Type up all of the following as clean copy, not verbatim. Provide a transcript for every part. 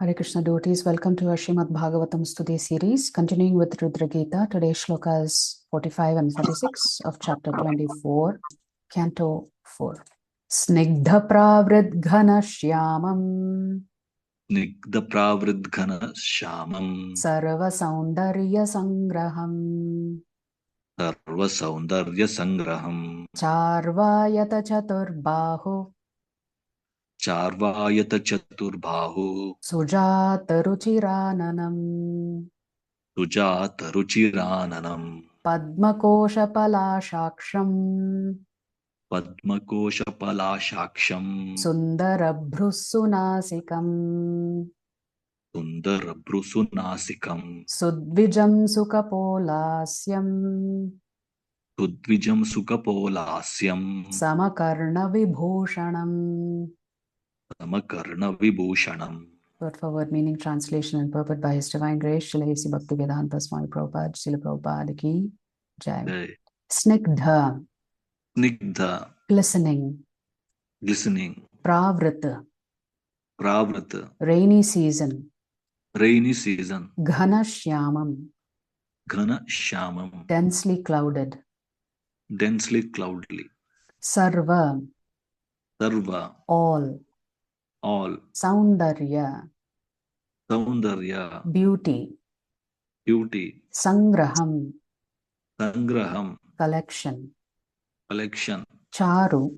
Hare Krishna devotees, welcome to our Srimad Bhagavatam Stutis series, continuing with Rudra Gita. Today's shloka is 45 and 46 of chapter 24, canto 4. Snigdha pravridghana shyamam Snigdha pravridghana shyamam sarva saundarya sangraham sarva saundarya sangraham charvayata chaturbahu charvayata chaturbahu sujata ruchirananam sujata ruchirananam padmakosha palashaksham padmakosha palashaksham Sundarabhrusunasikam sundarabhrusunasikam Sudvijam Sukapolasyam tudvijam sukapolasyam Samakarna Vibhushanam. samakarna vibhushanam. Word for word meaning, translation and purport by His Divine Grace, Srila A.C. Bhaktivedanta Swami Prabhupada, Srila Prabhupada ki Jai. Snigdha, Snigdha, glistening. glistening. Pravrit, Pravrit, rainy season. rainy season. Ghana Shyamam, Ghana shyamam, densely clouded. densely cloudly. Sarva, Sarva, all. Saundarya, Saundarya, beauty. beauty. Sangraham, Sangraham, collection. collection. Charu,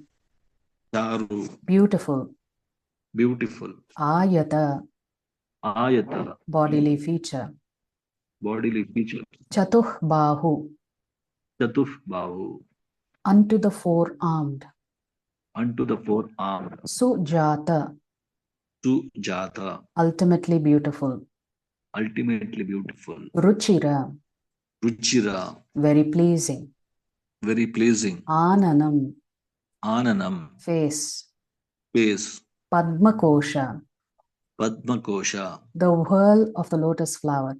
Charu, beautiful. beautiful. Ayata, Ayata, bodily feature. bodily feature. Chatuh bahu, Chatuf bahu, unto the four-armed. unto the forearm. Sujata, Sujata, ultimately beautiful. ultimately beautiful. Ruchira, Ruchira, very pleasing. very pleasing. Ananam, Ananam, face. face. Padmakosha, Padmakosha, the whirl of the lotus flower.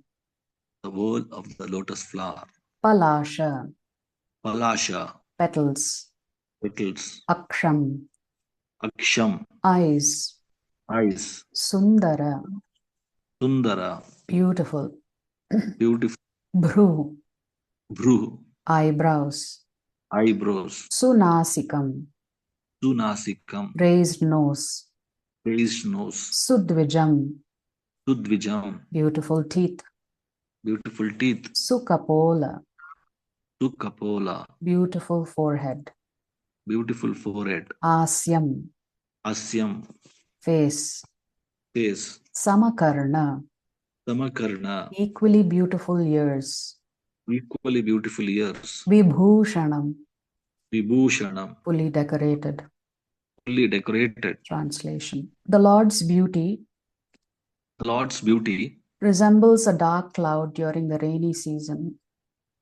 the whole of the lotus flower. Palasha, Palasha, petals. petals. Aksham, Aksham, eyes. eyes. Sundara, Sundara, beautiful. beautiful. Bhru, Bhru, eyebrows. eyebrows. Sunasikam, Sunasikam, raised nose. raised nose. Sudvijam, Sudvijam, beautiful teeth. beautiful teeth. Sukapola, Sukapola, beautiful forehead. beautiful forehead. Asyam, Asyam, face. face. Samakarna, Samakarna, equally beautiful ears. equally beautiful ears. Vibhushanam, Vibhushanam, fully decorated. fully decorated. Translation. The Lord's beauty The Lord's beauty resembles a dark cloud during the rainy season.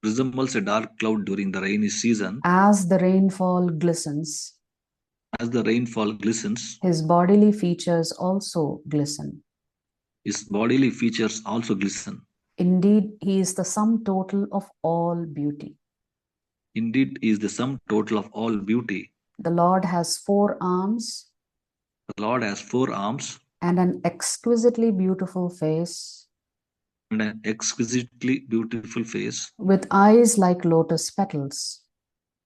resembles a dark cloud during the rainy season. As the rainfall glistens, As the rainfall glistens, his bodily features also glisten. his bodily features also glisten. Indeed, he is the sum total of all beauty. Indeed, he is the sum total of all beauty. The Lord has 4 arms The Lord has 4 arms and an exquisitely beautiful face, and an exquisitely beautiful face, with eyes like lotus petals,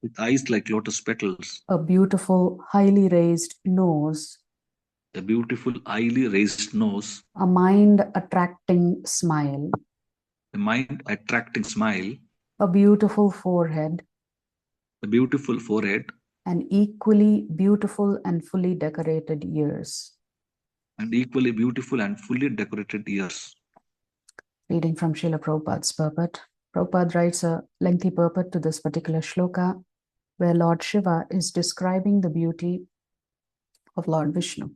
with eyes like lotus petals, a beautiful, highly raised nose, a beautiful, highly raised nose, a mind-attracting smile, a mind-attracting smile, a beautiful forehead, a beautiful forehead, and equally beautiful and fully decorated ears. and equally beautiful and fully decorated ears. Reading from Srila Prabhupada's purport. Prabhupada writes a lengthy purport to this particular shloka, where Lord Shiva is describing the beauty of Lord Vishnu.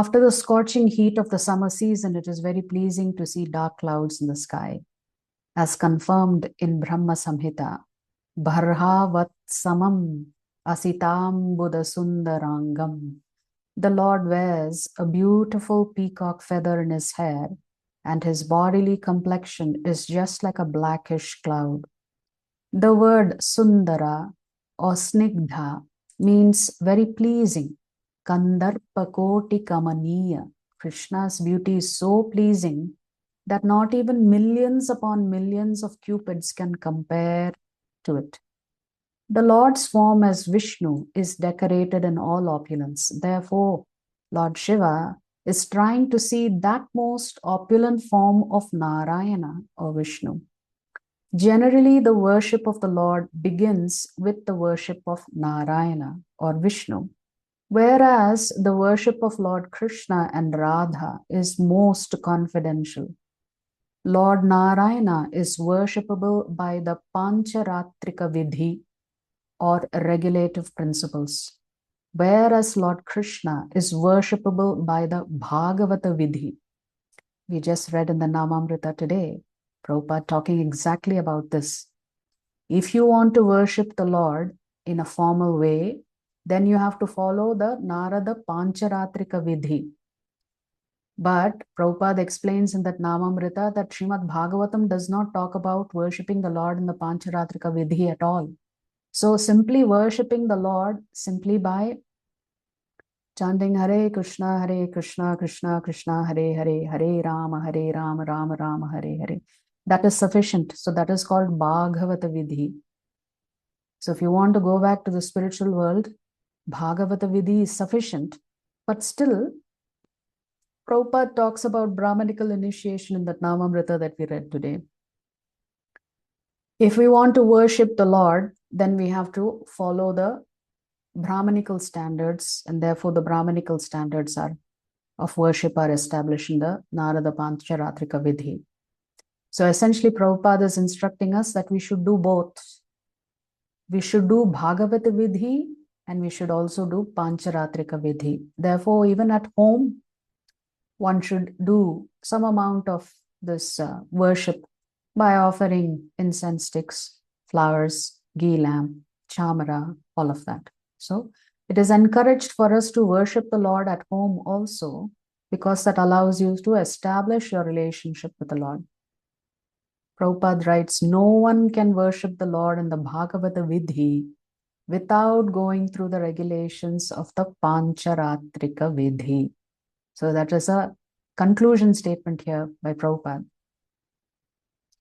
After the scorching heat of the summer season, it is very pleasing to see dark clouds in the sky. As confirmed in Brahma Samhita, Bharhavat samam asitam buddha sundarangam. The Lord wears a beautiful peacock feather in his hair, and his bodily complexion is just like a blackish cloud. The word sundara or snigdha means very pleasing, kandarpakoti kamaniya, Krishna's beauty is so pleasing that not even millions upon millions of cupids can compare to it. The Lord's form as Vishnu is decorated in all opulence. Therefore, Lord Shiva is trying to see that most opulent form of Narayana or Vishnu. Generally, the worship of the Lord begins with the worship of Narayana or Vishnu, whereas the worship of Lord Krishna and Radha is most confidential. Lord Narayana is worshipable by the Pancharatrika Vidhi or regulative principles, whereas Lord Krishna is worshipable by the Bhagavata Vidhi. We just read in the Namamrita today, Prabhupada talking exactly about this. If you want to worship the Lord in a formal way, then you have to follow the Narada Pancharatrika Vidhi. But Prabhupada explains in that Namamrita that Srimad Bhagavatam does not talk about worshipping the Lord in the Pancharatrika Vidhi at all. So simply worshipping the Lord simply by chanting Hare Krishna, Krishna Krishna, Hare Hare, Hare Rama, Rama Rama, Hare Hare. That is sufficient. So that is called Bhagavata Vidhi. So if you want to go back to the spiritual world, Bhagavata Vidhi is sufficient. But still, Prabhupada talks about Brahmanical initiation in that Namamrita that we read today. If we want to worship the Lord, then we have to follow the Brahmanical standards, and therefore the Brahmanical standards of worship are established in the Narada Pancharatrika Vidhi. So essentially, Prabhupada is instructing us that we should do both. We should do Bhagavata Vidhi and we should also do Pancharatrika Vidhi. Therefore, even at home, one should do some amount of this worship by offering incense sticks, flowers, ghee lamp, chamara, all of that. So it is encouraged for us to worship the Lord at home also, because that allows you to establish your relationship with the Lord. Prabhupada writes, no one can worship the Lord in the Bhagavata Vidhi without going through the regulations of the Pancharatrika Vidhi. So that is a conclusion statement here by Prabhupada.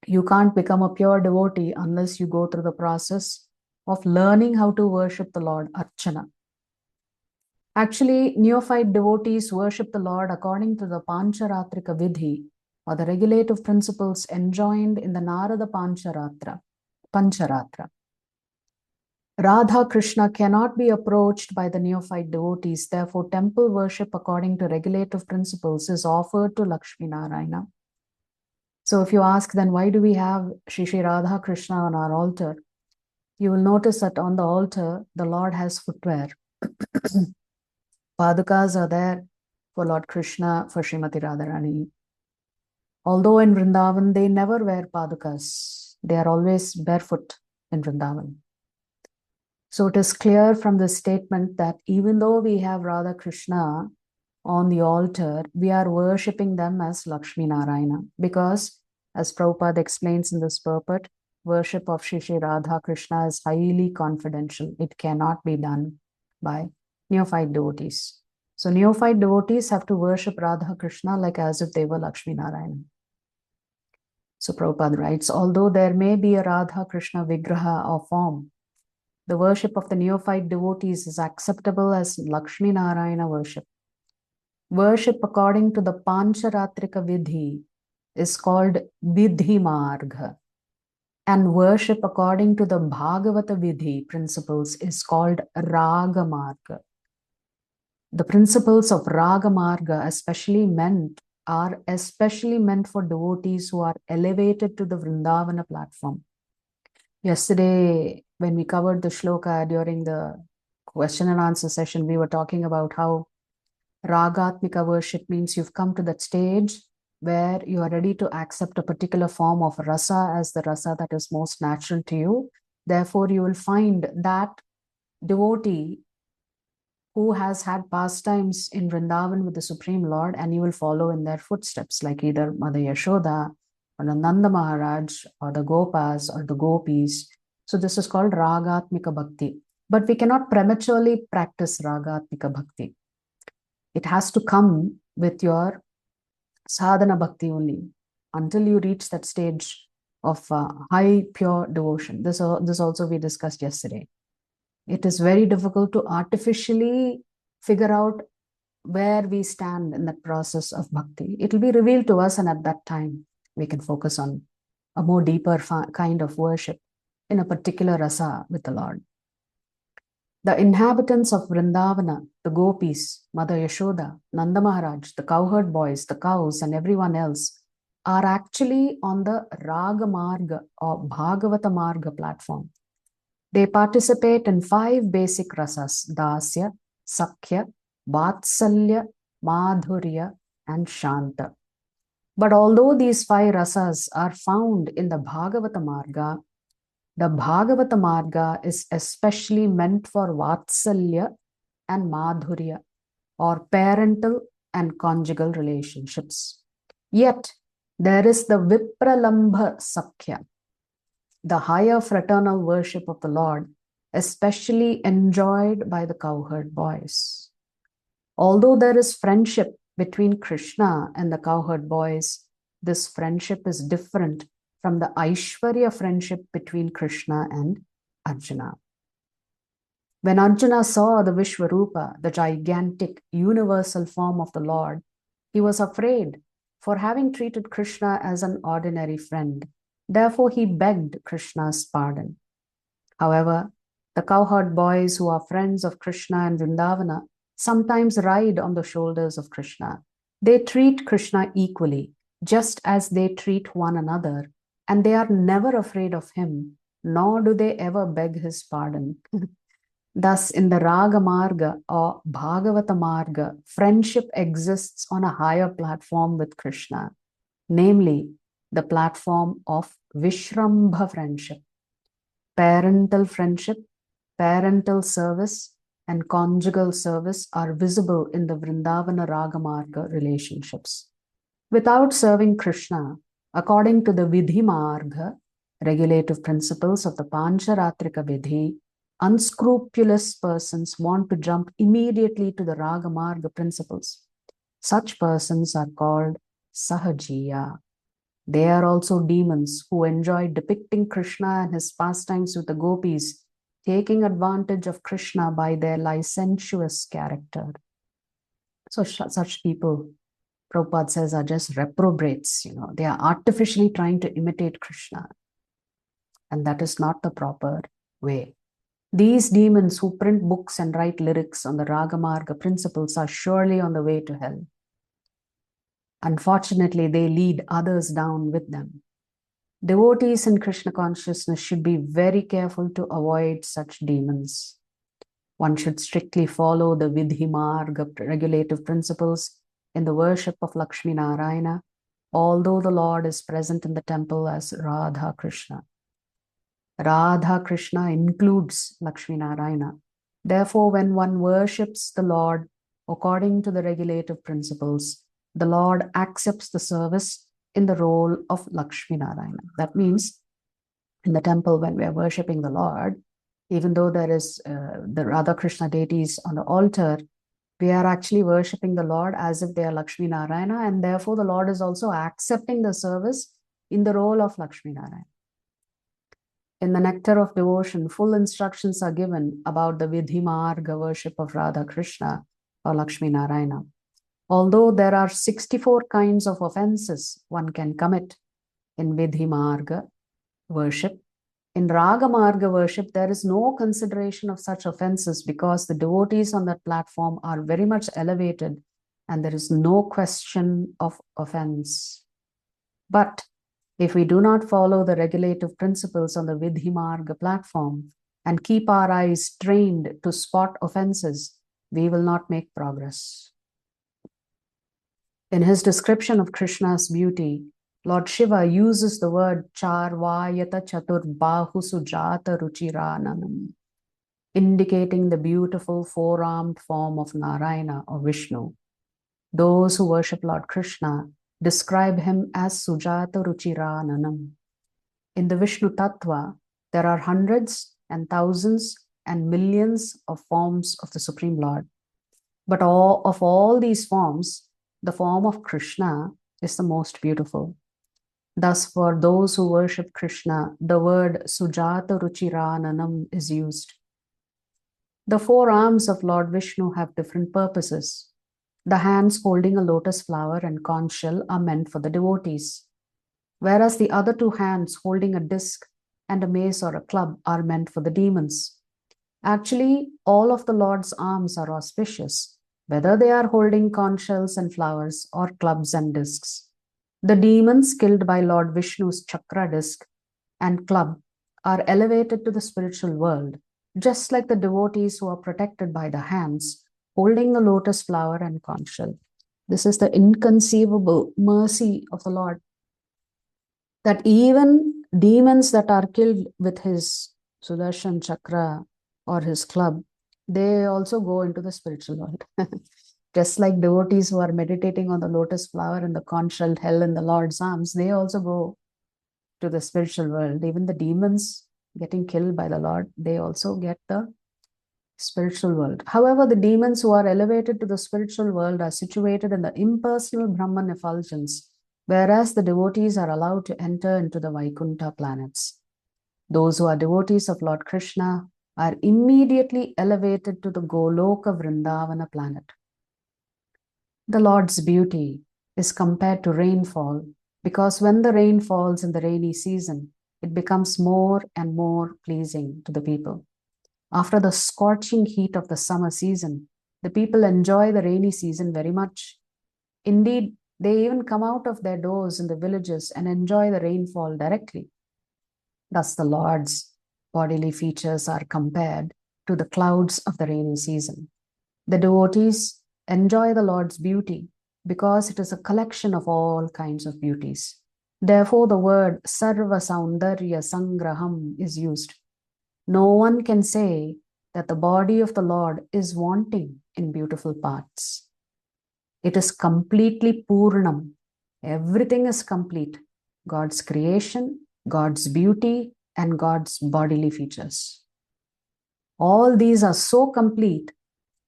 You can't become a pure devotee unless you go through the process of learning how to worship the Lord, Archana. Actually, neophyte devotees worship the Lord according to the Pancharatrika Vidhi, or the regulative principles enjoined in the Narada Pancharatra. Radha Krishna cannot be approached by the neophyte devotees. Therefore, temple worship according to regulative principles is offered to Lakshmi Narayana. So if you ask, then why do we have Shri Radha Krishna on our altar? You will notice that on the altar, the Lord has footwear. Padukas are there for Lord Krishna, for Srimati Radharani. Although in Vrindavan, they never wear padukas. They are always barefoot in Vrindavan. So it is clear from this statement that even though we have Radha Krishna on the altar, we are worshipping them as Lakshmi Narayana, because as Prabhupada explains in this purport, worship of Shri Radha Krishna is highly confidential. It cannot be done by neophyte devotees. So neophyte devotees have to worship Radha Krishna like as if they were Lakshmi Narayana. So Prabhupada writes, although there may be a Radha Krishna Vigraha or form, the worship of the neophyte devotees is acceptable as Lakshmi Narayana worship. Worship according to the Pancharatrika Vidhi is called Vidhi Marga, and worship according to the Bhagavata Vidhi principles is called Raga Marga. The principles of Raga Marga are especially meant for devotees who are elevated to the Vrindavana platform. Yesterday, when we covered the shloka during the question and answer session, we were talking about how Ragatmika worship means you've come to that stage where you are ready to accept a particular form of rasa as the rasa that is most natural to you. Therefore, you will find that devotee who has had pastimes in Vrindavan with the Supreme Lord, and you will follow in their footsteps, like either Mother Yashoda or the Nanda Maharaj or the Gopas or the Gopis. So this is called Ragatmika Bhakti. But we cannot prematurely practice Ragatmika Bhakti. It has to come with your sadhana bhakti only, until you reach that stage of high pure devotion. This also we discussed yesterday. It is very difficult to artificially figure out where we stand in that process of bhakti. It will be revealed to us, and at that time we can focus on a more deeper kind of worship in a particular rasa with the Lord. The inhabitants of Vrindavana, the gopis, Mother Yashoda, Nanda Maharaj, the cowherd boys, the cows, and everyone else are actually on the Raga Marga or Bhagavata Marga platform. They participate in 5 basic rasas: Dasya, Sakhya, Vatsalya, Madhurya, and Shanta. But although these 5 rasas are found in the Bhagavata Marga, the Bhagavata Marga is especially meant for Vatsalya and Madhurya, or parental and conjugal relationships. Yet, there is the Vipralambha Sakhya, the higher fraternal worship of the Lord, especially enjoyed by the cowherd boys. Although there is friendship between Krishna and the cowherd boys, this friendship is different from the Aishwarya friendship between Krishna and Arjuna. When Arjuna saw the Vishwarupa, the gigantic universal form of the Lord, he was afraid for having treated Krishna as an ordinary friend. Therefore, he begged Krishna's pardon. However, the cowherd boys who are friends of Krishna and Vrindavana sometimes ride on the shoulders of Krishna. They treat Krishna equally, just as they treat one another, and they are never afraid of him, nor do they ever beg his pardon. Thus, in the Raga Marga or Bhagavata Marga, friendship exists on a higher platform with Krishna, namely the platform of Vishrambha friendship. Parental friendship, parental service, and conjugal service are visible in the Vrindavana Raga Marga relationships. Without serving Krishna, according to the Vidhi Marga, regulative principles of the Pancharatrika Vidhi, unscrupulous persons want to jump immediately to the Raga Marga principles. Such persons are called Sahajiya. They are also demons who enjoy depicting Krishna and his pastimes with the gopis, taking advantage of Krishna by their licentious character. So such people, Prabhupada says, are just reprobates. They are artificially trying to imitate Krishna. And that is not the proper way. These demons who print books and write lyrics on the Raga Marga principles are surely on the way to hell. Unfortunately, they lead others down with them. Devotees in Krishna consciousness should be very careful to avoid such demons. One should strictly follow the Vidhi Marga regulative principles in the worship of Lakshmi Narayana, although the Lord is present in the temple as Radha Krishna. Radha Krishna includes Lakshmi Narayana. Therefore, when one worships the Lord according to the regulative principles, the Lord accepts the service in the role of Lakshmi Narayana. That means in the temple, when we are worshipping the Lord, even though there is the Radha Krishna deities on the altar, we are actually worshipping the Lord as if they are Lakshmi Narayana, and therefore the Lord is also accepting the service in the role of Lakshmi Narayana. In the Nectar of Devotion, full instructions are given about the Vidhi Marga worship of Radha Krishna or Lakshmi Narayana. Although there are 64 kinds of offenses one can commit in Vidhi Marga worship, in Raga Marga worship, there is no consideration of such offenses because the devotees on that platform are very much elevated and there is no question of offense. But if we do not follow the regulative principles on the Vidhi Marga platform and keep our eyes trained to spot offenses, we will not make progress. In his description of Krishna's beauty, Lord Shiva uses the word Charvayata Chatur Bahu Sujata Ruchirananam, indicating the beautiful four-armed form of Narayana or Vishnu. Those who worship Lord Krishna describe him as Sujata Ruchirananam. In the Vishnu Tattva, there are hundreds and thousands and millions of forms of the Supreme Lord. But of all these forms, the form of Krishna is the most beautiful. Thus, for those who worship Krishna, the word Sujata Ruchirananam is used. The four arms of Lord Vishnu have different purposes. The hands holding a lotus flower and conch shell are meant for the devotees, whereas the other two hands holding a disc and a mace or a club are meant for the demons. Actually, all of the Lord's arms are auspicious, whether they are holding conch shells and flowers or clubs and discs. The demons killed by Lord Vishnu's chakra disc and club are elevated to the spiritual world, just like the devotees who are protected by the hands holding the lotus flower and conch shell. This is the inconceivable mercy of the Lord, that even demons that are killed with his Sudarshan chakra or his club, they also go into the spiritual world. Just like devotees who are meditating on the lotus flower and the conch shell held in the Lord's arms, they also go to the spiritual world. Even the demons getting killed by the Lord, they also get the spiritual world. However, the demons who are elevated to the spiritual world are situated in the impersonal Brahman effulgence, whereas the devotees are allowed to enter into the Vaikuntha planets. Those who are devotees of Lord Krishna are immediately elevated to the Goloka Vrindavana planet. The Lord's beauty is compared to rainfall, because when the rain falls in the rainy season, it becomes more and more pleasing to the people. After the scorching heat of the summer season, the people enjoy the rainy season very much. Indeed, they even come out of their doors in the villages and enjoy the rainfall directly. Thus, the Lord's bodily features are compared to the clouds of the rainy season. The devotees enjoy the Lord's beauty because it is a collection of all kinds of beauties. Therefore, the word Sarva Saundarya Sangraham is used. No one can say that the body of the Lord is wanting in beautiful parts. It is completely Purnam. Everything is complete. God's creation, God's beauty, and God's bodily features. All these are so complete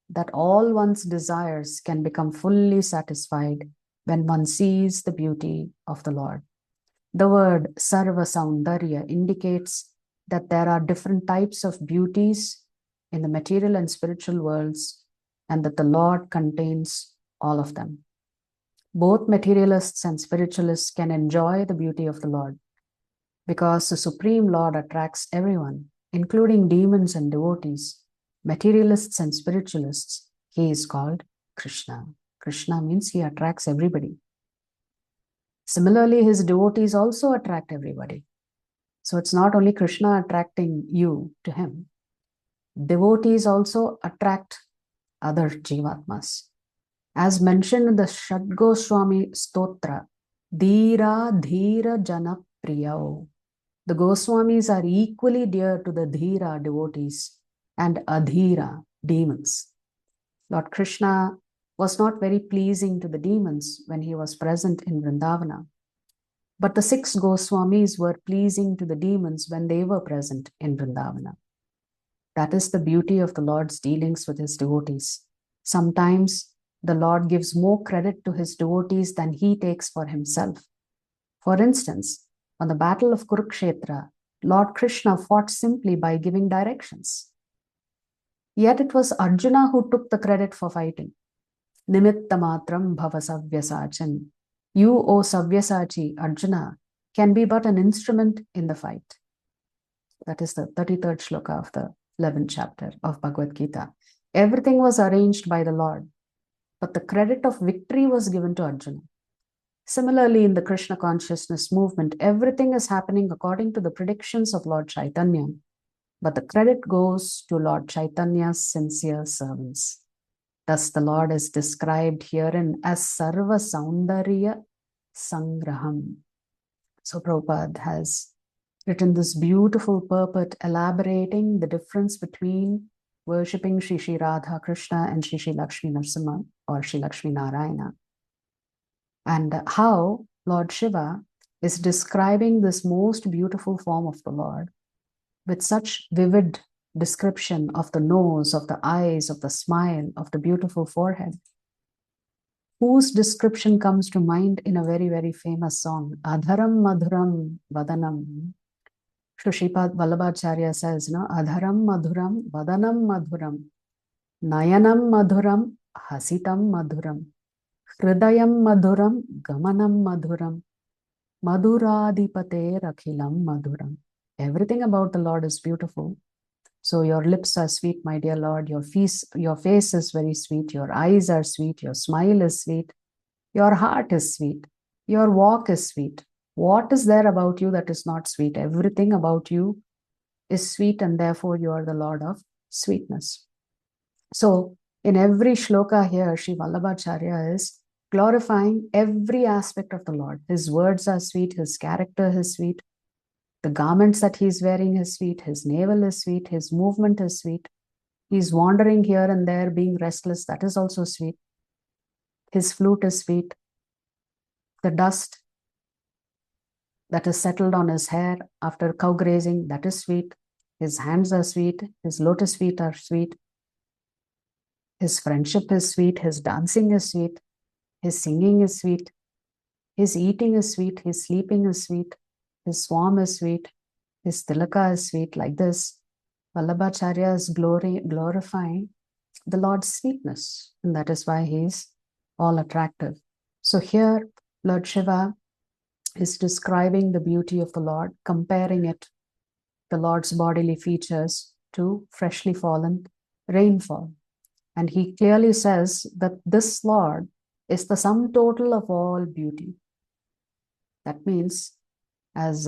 that all one's desires can become fully satisfied when one sees the beauty of the Lord. The word Sarva Saundarya indicates that there are different types of beauties in the material and spiritual worlds, and that the Lord contains all of them. Both materialists and spiritualists can enjoy the beauty of the Lord, because the Supreme Lord attracts everyone, including demons and devotees, materialists and spiritualists. He is called Krishna. Krishna means he attracts everybody. Similarly, his devotees also attract everybody. So it's not only Krishna attracting you to him. Devotees also attract other Jivatmas. As mentioned in the Shadgoswami Stotra, Dhira Dhira Jana Priyao. The Goswamis are equally dear to the Dhira devotees and Adhira demons. Lord Krishna was not very pleasing to the demons when he was present in Vrindavana. But the 6 Goswamis were pleasing to the demons when they were present in Vrindavana. That is the beauty of the Lord's dealings with his devotees. Sometimes the Lord gives more credit to his devotees than he takes for himself. For instance, on the battle of Kurukshetra, Lord Krishna fought simply by giving directions. Yet it was Arjuna who took the credit for fighting. Nimitta matram bhava savyasachan. You, O Savyasachi, Arjuna, can be but an instrument in the fight. That is the 33rd shloka of the 11th chapter of Bhagavad Gita. Everything was arranged by the Lord, but the credit of victory was given to Arjuna. Similarly, in the Krishna consciousness movement, everything is happening according to the predictions of Lord Chaitanya, but the credit goes to Lord Chaitanya's sincere servants. Thus, the Lord is described herein as Sarva Saundarya Sangraham. So, Prabhupada has written this beautiful purport elaborating the difference between worshipping Shri Shri Radha Krishna and Shri Shri Lakshmi Narasimha or Shri Lakshmi Narayana, and how Lord Shiva is describing this most beautiful form of the Lord with such vivid description of the nose, of the eyes, of the smile, of the beautiful forehead. whose description comes to mind in a very, very famous song, Adharam Madhuram Vadanam. Shripad Vallabhacharya says, no, Adharam Madhuram Vadanam Madhuram Nayanam Madhuram Hasitam Madhuram Hridayam Madhuram Gamanam Madhuram Madhuradipate Rakhilam Madhuram. Everything about the Lord is beautiful. So your lips are sweet, my dear Lord. Your face is very sweet. Your eyes are sweet. Your smile is sweet. Your heart is sweet. Your walk is sweet. What is there about you that is not sweet? Everything about you is sweet, and therefore you are the Lord of sweetness. So in every shloka here, Sri Vallabhacharya is glorifying every aspect of the Lord. His words are sweet. His character is sweet. The garments that he's wearing is sweet. His navel is sweet. His movement is sweet. He's wandering here and there, being restless. That is also sweet. His flute is sweet. The dust that is settled on his hair after cow grazing, that is sweet. His hands are sweet. His lotus feet are sweet. His friendship is sweet. His dancing is sweet. His singing is sweet. His eating is sweet. His sleeping is sweet. His swarm is sweet. His tilaka is sweet. Like this, Vallabhacharya is glorifying the Lord's sweetness, and that is why he is all attractive. So here, Lord Shiva is describing the beauty of the Lord, comparing it, the Lord's bodily features, to freshly fallen rainfall. And he clearly says that this Lord is the sum total of all beauty. That means, as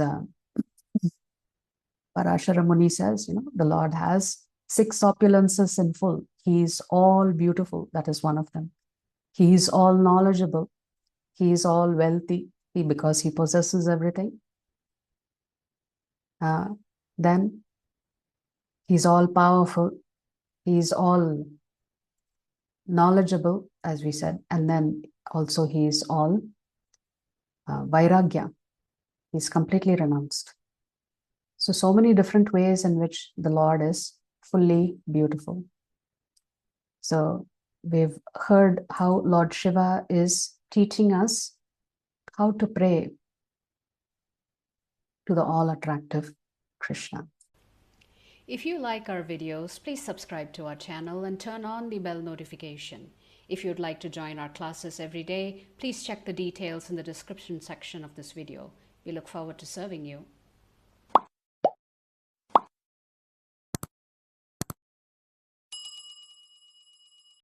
Parashara Muni says, the Lord has 6 opulences in full. He is all beautiful. That is one of them. He is all knowledgeable. He is all wealthy because he possesses everything. Then he's all powerful. He's all knowledgeable, as we said. And then also he is all vairagya. He's completely renounced. So many different ways in which the Lord is fully beautiful. So we've heard how Lord Shiva is teaching us how to pray to the all-attractive Krishna. If you like our videos, please subscribe to our channel and turn on the bell notification. If you'd like to join our classes every day, please check the details in the description section of this video. We look forward to serving you.